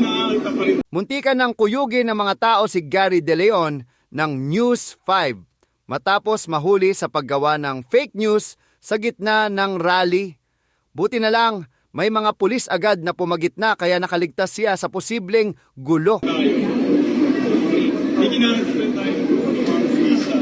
nakakita pa rin. Muntikan ng kuyugin ng mga tao si Gary De Leon ng News 5 matapos mahuli sa paggawa ng fake news sa gitna ng rally. Buti na lang, may mga pulis agad na pumagitna kaya nakaligtas siya sa posibleng gulo. Hindi kinakasipan tayo ng mga pulis sa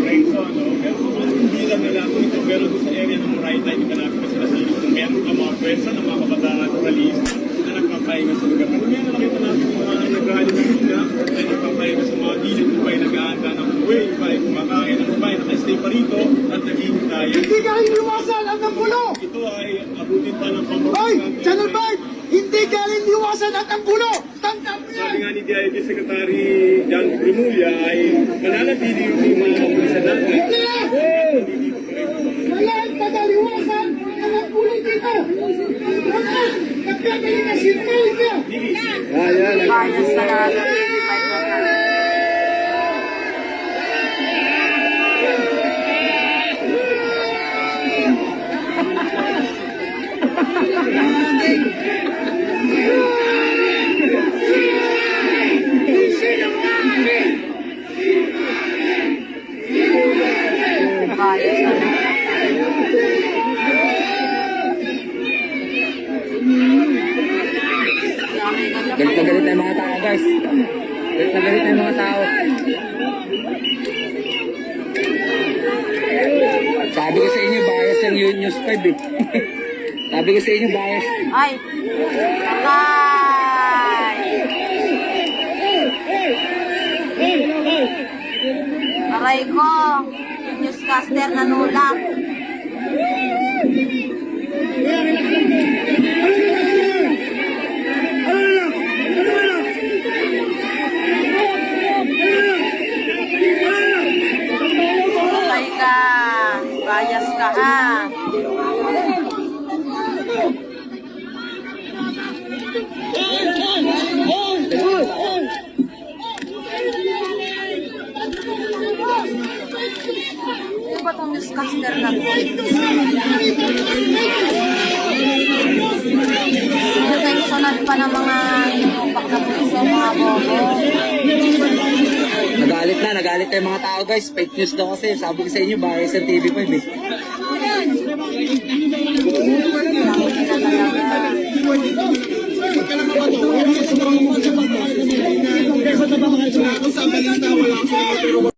Rayson, no? Pero hindi lang nila ito, pero sa area ng right time, ikanapin ka sila sa iyo. Kung meron ka mga pwersa ng mga kabataan rallies na nagpapahinga sa lugar. Pero meron nakita natin mga nag-rally ng mga na nagpapahinga sa mga dilit ng bay, nag-aanda ng buhay, bay, kumakain ng bay, naka-stay pa rito at nag-iintayan. Hindi ka iniwasan ang gulo! Ito ay abutin pa ng pamumunan. Hoy! Channel 5! Hindi ka iniwasan ang gulo! Tangkap mo yan! Sabi nga ni DILG Secretary John Primulya ay mananatili yung mga kapulisan natin. Hindi na! Wala ang tagaliwasan ang gulo dito! Nagkagaling na sinunod ka! Bias na natin. Galit na galit na yung mga tao, guys. Galit na galit na yung mga tao. Sabi ko sa inyo, bias yung News 5 eh. Sabi ko sa inyo, bias. Ay! Patay! Aray ko! Yung newscaster nanulak. Patay ka! Bias ka ha! Ano ba itong newscaster na to? Intentional pa ng mga inupak na puso, mga bobo. Nagalit na yung mga tao, guys. Fake news daw kasi. Sabi ko sa inyo, bias yung TV5 eh. Kaya sa